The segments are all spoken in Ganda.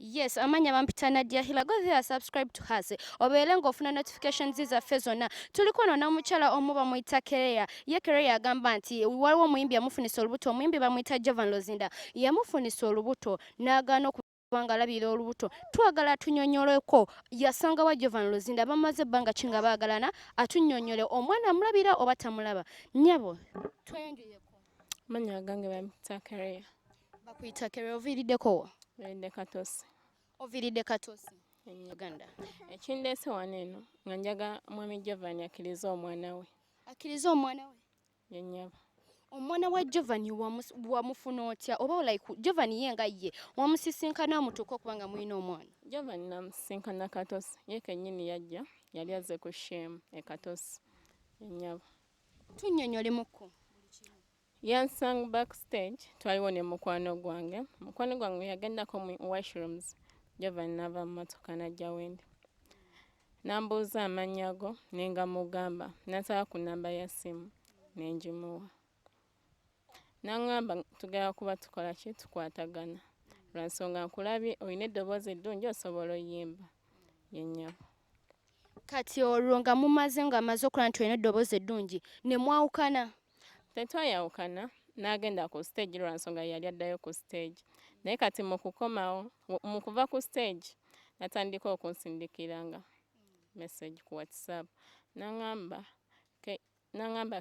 Yes, amanya bampita Nadia Hila. Go there, subscribe to us. Obeere ng'ofuna notifications zaffe zonna. Tuliko no n'omukyala omu bamuyita Kereya. Ye Kereya agamba nti waliwo omuyimbi yamufunisa olubuto. Omuyimbi bamuyita Jovan Luzinda. Yamufunisa olubuto n'agaana okubanga alabira olubuto. Twagala tunyonyoleko yasanga wa Jovan Luzinda bamaze ebbanga ki nga baagalana atunnyonnyole omwana amulabira oba tamulaba. Nnyabo tweyanjuleko. Manya gange bampita Kereya. Bakuyita Kereya oviiriddeko? Oviridde Katosi. Oviridde Katosi. Uganda. Ekindeese wano eno nga njaga mwami Jovan akkiriza omwana we. Akkiriza omwana we? Ye nnyabo. Omwana wa Jovan wamufuna otya? Oba like Jovan ye nga ye wamusisinkana amutuuka okubanga mulina omwana? Jovan namusisinkana Katosi. Ye kennyini yajja yali azze ku shemu e Katosi. Ye nnyabo. Tunnyonnyolemuko. Yansanga backstage twaliwo ne mukwano gwange. Mukwano gwange yagendako mu washrooms. Jovan n'ava mu mmotoka n'ajja wendi. N'ambuuza amannya go ne nga mugamba. N'asaba ku nnamba ya ssimu ne ngimuwa. N'aŋŋamba tugenda kuba tukola ki tukwatagana. Lwa nsonga nkulabye olina eddoboozi eddungi osobola oyimba. Ye nnyabo. Kati olwo nga mumaze ng'amaze okulaba nti olina eddoboozi eddungi ne mwawukana? Tetwayawukana. N'agenda ku stage lwa nsonga yali addayo ku stage. Naye kati mu kukomawo mu kuva ku stage natandika okunsindikiranga message ku WhatsApp. N'aŋŋamba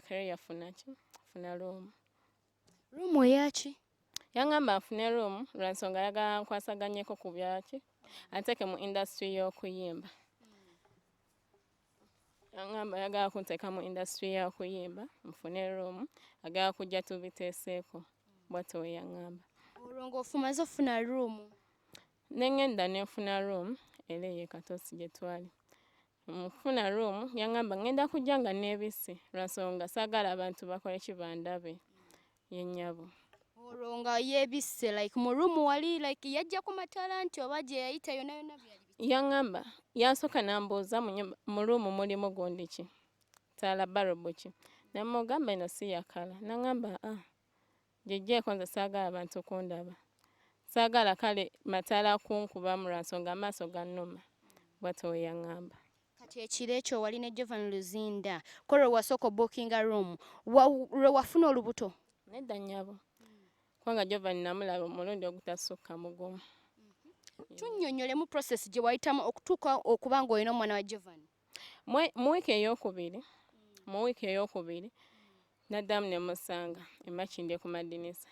Kereya funa ki? Funa room. Room eyaki? Yaŋŋamba nfune room lwa nsonga ayagala nkwasaganyeko ku byaki anteeke mu industry y'okuyimba. Yaŋŋamba ayagala kunteeka mu industry y'okuyimba nfune room agala kujja tubiteeseeko. Bw'atyo we yaŋŋamba. Olwo ng'ofumaze ofuna room? Ne ŋŋenda ne nfuna room era eyo e Katosi gye twali. Mu kufuna room yaŋŋamba ŋŋenda kujja nga neebisse lwa nsonga saagala abantu bakole ki bandabe. Ye nnyabo. Olwo nga yeebisse like mu room wali like yajjako mataala nti oba gye yayita yonna yonna byali biki? Yaŋŋamba yansooka n'ambuuza mu room mulimu gundi ki? Ttaala balubu ki? Ne mugamba eno si yakala. N'aŋŋamba giggyeko nze saagala bantu kundaba. Saagala kale mataala kunkubamu lwa nsonga amaaso gannuma. Bw'atyo we yaŋŋamba. Kati ekiro ekyo wali ne Jovan Luzinda ko lwe wasooka bookinga room lwe wafuna olubuto? Nedda nnyabo. Kubanga Jovan namulaba omulundi ogutasukka mugumu. Tunnyonnyolemu process gye wayitamu okutuuka okuba ng'olina omwana wa Jovan. Mu wiiki ey'okubiri naddamu ne musanga emakinde ku madinisa.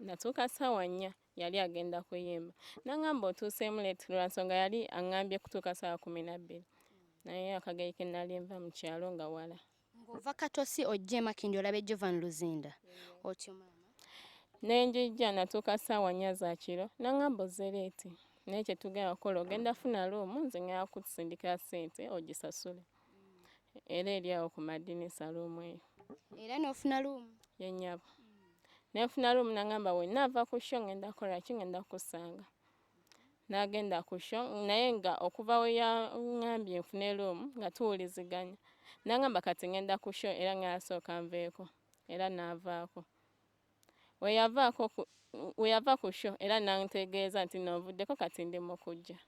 Natuuka ssaawa 4 yali agenda kuyimba. N'aŋŋamba otuuseemu leeti lwa nsonga yali aŋŋambye kutuuka ssaawa 12. Naye akageri ke nali nva mu kyalo nga wala. Ng'ova Katosi ojja emakinde olabe Jovan Luzinda. Otyo maama? Ne njijja natuuka ssaawa 4 za kiro. N'aŋŋamba ozze leeti. Naye kye tugenda okukola ogenda funa room nze ngenda kukusindikira ssente ogisasule. Era eri awo ku madinisa room eyo. Era n'ofuna room? Ye nnyabo. Ne nfuna room n'aŋŋamba we nnaava ku show ngenda kukola ki ngenda kukusanga. N'agenda ku show naye nga okuva we yaŋŋambye nfune room nga tuwuliziganya. N'aŋŋamba kati ngenda ku show era ngenda sooka nveeko. Era n'avaako. We yava ku show era n'antegeeza nti n'ovuddeko kati ndi mu kujja.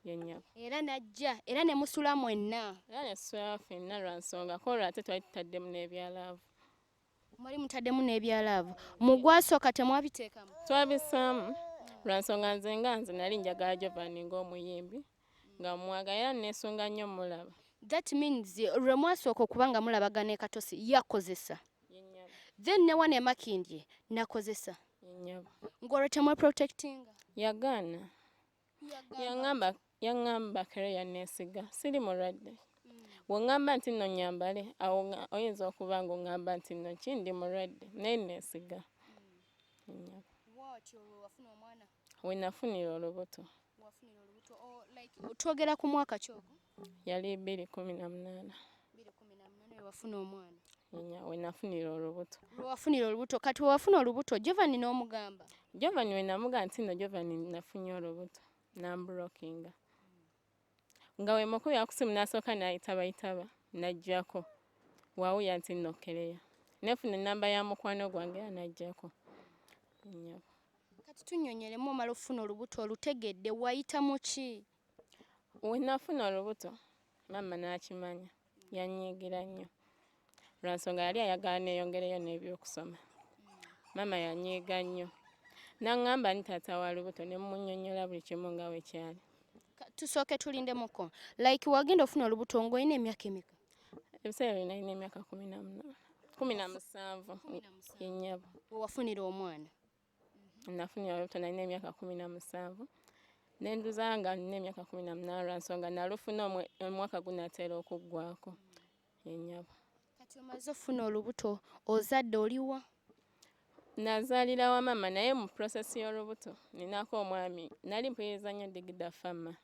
Ye nnyabo. Era n'ajja era ne musula mwenna? Era ne tusula ffenna lwa nsonga ko olwo ate twali tutaddemu n'ebyalaavu. Mwali mutaddemu n'ebyalaavu. Mu gwasooka temwabiteekamu? Twabissaamu lwa nsonga nze nali njagala Jovan ng'omuyimbi nga mwagala era neesunga nnyo mulaba. That means lwe mwasooka okuba nga mulabagana e Katosi yakozesa? Ye nnyabo. Then ne wano emakindye nakozesa? Ye nnyabo. Ng'olwo temweprotectinga? Yagaana. Yaŋŋamba Kereya neesiga siri mulwadde. Bw'oŋŋamba nti nno nyambale awo oyinza okuba ng'oŋŋamba nti nno ki ndi mulwadde naye neesiga. Ye nnyabo. Bw'otyo lwe wafuna omwana? We nafunira olubuto. Wafunira olubuto twogera ku mwaka ki ogwo? Yali 2018. 2018 lwe wafuna omwana? Ye nnyabo we nafunira olubuto. Lwe wafunira olubuto kati we wafuna olubuto Jovan n'omugamba? Jovan we namugamba nti nno Jovan nafunye olubuto n'ambulookinga. Nga we mukubira ku ssimu n'asooka n'ayitaba n'ajjako. Waawuya nti nno Kereya. Nefuna ennamba ya mukwano gwange era n'ajjako. Nnyabo. Kati tunnyonnyolemu omala okufuna olubuto olutegedde wayita mu ki? We nafuna olubuto maama n'akimanya yanyiigira nnyo lwa nsonga yali ayagala neeyongereyo n'ebyokusoma. Maama yanyiiga nnyo n'aŋŋamba ni taata wa lubuto ne mmunnyonnyola buli kimu nga bwe kyali. Tusooke tulindemuko like wagenda ofuna olubuto ng'olina emyaka emeka? Ebiseera byo nalina emyaka 17 yennyabo. We wafunira omwana? Nafunira olubuto nalina emyaka 17 ne nduza nga nina emyaka 18 lwa nsonga nalufuna omwaka gunaatera okuggwaako yennyabo. Kati omaze ofuna olubuto ozadde oliwa? Nazaalira wa maama naye mu prosesi y'olubuto ninako omwami nali mpuliriza nnyo Digida Fama.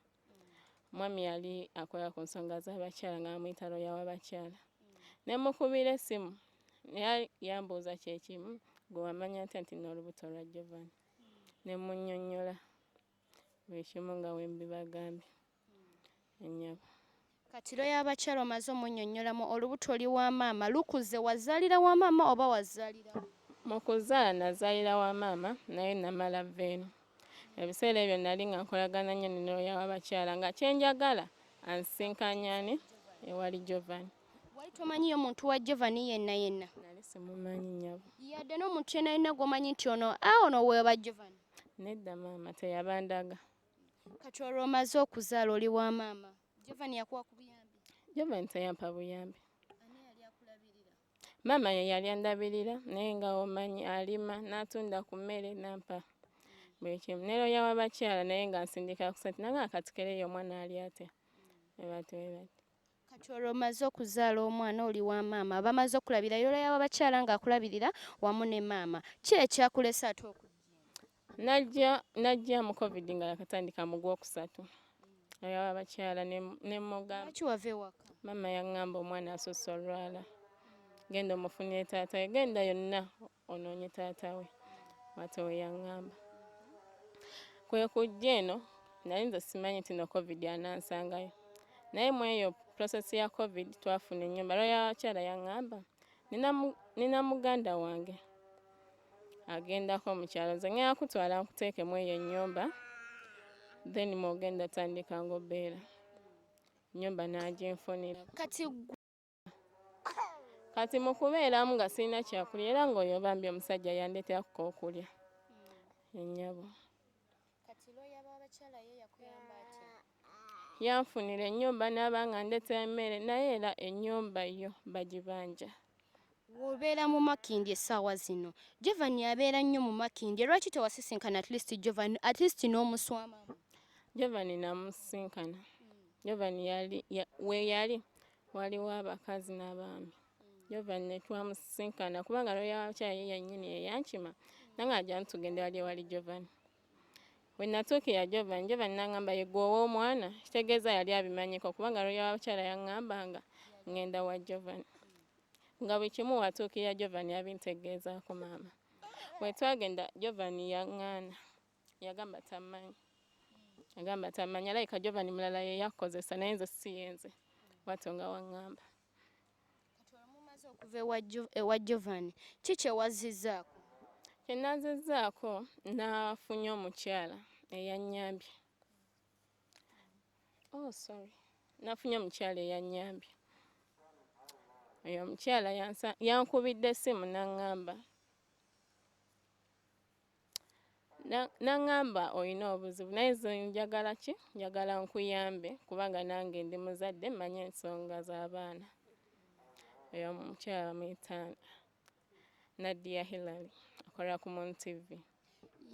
Omwami yali akola ku nsonga z'abakyala nga bamuyita looya w'abakyala. Ne mukubira essimu naye yambuuza kye kimu gwe wamanya nti nina olubuto lwa Jovan. Ne munnyonnyola buli kimu nga bwe mbibagambye ennyabo. Kati looya w'abakyala omaze omunnyonnyolamu olubuto oli wa maama lukuze wazaalira wa maama oba wazaalira? Mu kuzaala nazaalira wa maama naye namala vveeno. Ebiseera ebyo nali nga nkolagana nnyo ne looya w'abakyala nga kyenjagala ansinkanyane ewali Jovan. Wali tomanyiyo muntu wa Jovan yenna yenna? Nali simumanyi nnyabo. Yadde n'omuntu yenna yenna gw'omanyi nti ono ono weeba Jovan? Nedda maama teyabandaga. Kati olwo omaze okuzaala oli wa maama Jovan yakuwa ku buyambi? Jovan teyampa buyambi. Ani yali akulabirira? Maama ye yali andabirira naye nga omanyi alima n'atunda ku mmere n'ampa buli kimu. Ne looya w'abakyala naye nga nsindika ku ssente nange akatikereyo omwana ali atya. Kati olwo omaze okuzaala omwana oli wa maama bamaze okulabira looya w'abakyala ng'akulabirira wamu ne maama. Ki ekyakulesa ate okujja? Najja mu COVID nga yakatandika mu Gwokusatu. Looya w'abakyala ne mugamba. Lwaki wava ewaka? Maama yaŋŋamba omwana asusse olwala. Genda omufunire taata we. Genda yonna onoonye taata we. Bw'atyo we yaŋŋamba. Kwe kujja eno nali nze simanyi nti no COVID anansangayo. Naye mu eyo prosesi ya COVID twafuna ennyumba. Looya w'abakyala yaŋŋamba nina muganda wange agendako mu kyalo nze ngenda kutwala nkuteeke mu eyo ennyumba then mwogenda tandika ng'obeera. Ennyumba n'aginfunira. Kati mu kubeeramu nga sirina kyakulya era ng'oyo bambi omusajja yandeetera kookulya ennyabo. Kati looya w'abakyala ye yakuyamba atya? Yanfunira ennyumba n'aba nga ndeetera emmere naye era ennyumba yo bagibanja. Obeera mu Makindye essaawa zino. Jovan abeera nnyo mu Makindye. Lwaki tewasisinkana at least Jovan at least n'omuswamamu? Jovan namusinkana. Jovan we yali waliwo abakazi n'abaami. Jovan ne twamusinkana kubanga looya w'abakyala ye yennyini ye yankima nange ajja tugende wali ewali Jovan. We natuukira Jovan n'aŋŋamba ye ggwe ow'omwana kitegeeza yali abimanyiko kubanga looya w'abakyala yaŋŋamba nga ngenda wa Jovan. Nga buli kimu watuukirira Jovan yabintegeezaako maama. We twagenda Jovan yaŋŋaana yagamba tamanyi. Yagamba tamanyi alayika Jovan mulala ye yakozesa naye nze si yenze. Bw'atyo nga waŋŋamba. Kati olwo mumaze okuva ewa Jovan ki kye wazizzaako? Kye nazizzaako nafunye omukyala eyannyambye. Nafunye omukyala eyannyambye. Oyo omukyala yankubidde essimu n'aŋŋamba olina obuzibu naye nze njagala ki? Njagala nkuyambe kubanga nange ndi muzadde mmanyi ensonga z'abaana. Oyo omukyala bamuyita Nadia Hillary akola ku Moon TV.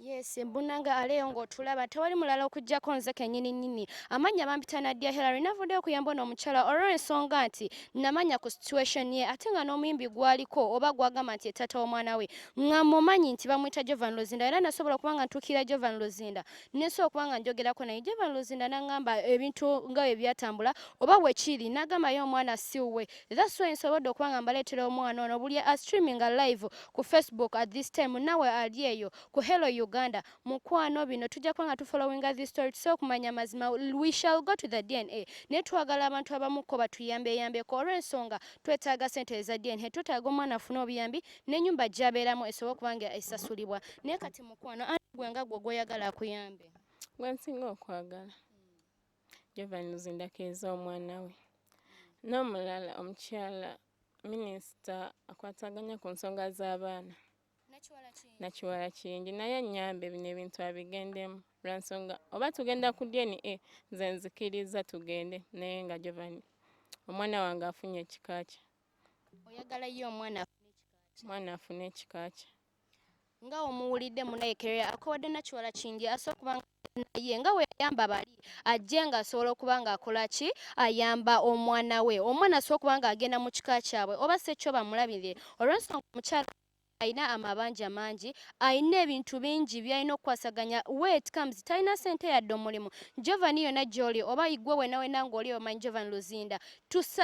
Yes, mbunanga aleyo ng'otulaba tewali mulala okujjako nze kennyini nnyini. Amannya bampita Nadia Hillary navuddeyo okuyamba n'omukyala olw'ensonga nti namanya ku situation ye ate nga n'omuyimbi gwaliko oba gwagamba nti taata w'omwana we nga mumanyi nti bamuyita Jovan Luzinda era nasobola okuba nga ntuukira Jovan Luzinda nesobola okuba nga njogerako naye Jovan Luzinda n'aŋŋamba ebintu nga bwe byatambula oba bwe kiri n'agamba ye omwana si wuwe. That's why nsobodde okuba nga mbaleetera omwana ono buli streaming live ku Facebook at this time nawe ali eyo ku Hello Uganda mukwano bino tujja kuba nga tufollowinga this story tusobola okumanya mazima. We shall go to the DNA naye twagala abantu abamukko batuyambeyambeko olw'ensonga twetaaga ssente eza DNA twetaaga omwana afune obuyambi n'ennyumba gy'abeeramu esobole okuba nga esasulibwa naye kati mukwano gwe nga gwe gw'oyagala akuyambe? Gwe nsinga okwagala Jovan Luzinda keeza omwana we. N'omulala omukyala minisita akwataganya ku nsonga z'abaana. Nakiwala kingi naye annyambe bino ebintu abigendemu lwa nsonga oba tugenda ku DNA nze nzikiriza tugende naye nga Jovan omwana wange afunye ekika kye. Oyagala ye omwana afune ekika kye. nga omuwulidde munaye Kereya akowadde nakiwala kingi asobola kubanga naye nga we yayamba bali ajje nga asobola okuba nga akola ki ayamba omwana we omwana asobola okuba nga agenda mu kika kyabwe oba si ekyo bamulabire olw'ensonga omukyala ayina amabanja mangi ayina ebintu bingi by'alina okukwasaganya wait comes talina ssente yadde omulimu Jovan yonna gy'oli oba igwe wenna ng'oli omanyi Jovan Luzinda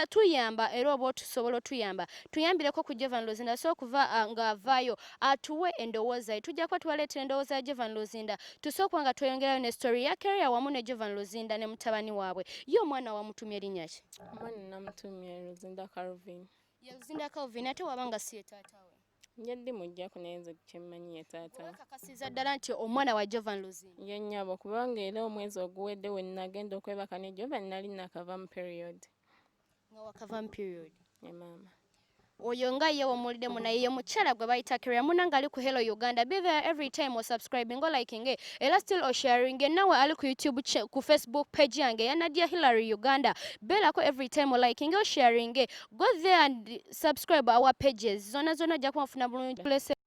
tuyamba era oba tusobola otuyamba tuyambireko ku Jovan Luzinda so okuva ng'avaayo atuwe endowooza ye tujja kuba tubaleetera endowooza ya Jovan Luzinda tusooka nga tweyongerayo ne story ya Kereya wamu ne Jovan Luzinda ne mutabani waabwe ye omwana wamutumye erinnya ki? Omwana namutumye Luzinda Calvin. Ye Luzinda Calvin ate wabanga si ye taata we? Njadde mujjako naye nze kyemmanyi ye taata we. Kakasiza ddala nti omwana wa Jovan Luzinda. Ye nnyabo kubanga era omwezi oguwedde we nagenda okwebaka ne Jovan nali nakava mu period. Nga wakava mu period. Ye maama. Oyo nga ye omuwuliddemu naye ye mukyala gwe bayita Kereya munanga ali ku Hello Uganda be there every time subscribing o liking era still o sharing nawe ali ku YouTube ku Facebook page yange ya Nadia Hillary Uganda belako every time o liking o sharing go there and subscribe our pages zona ojja kumufuna bulungi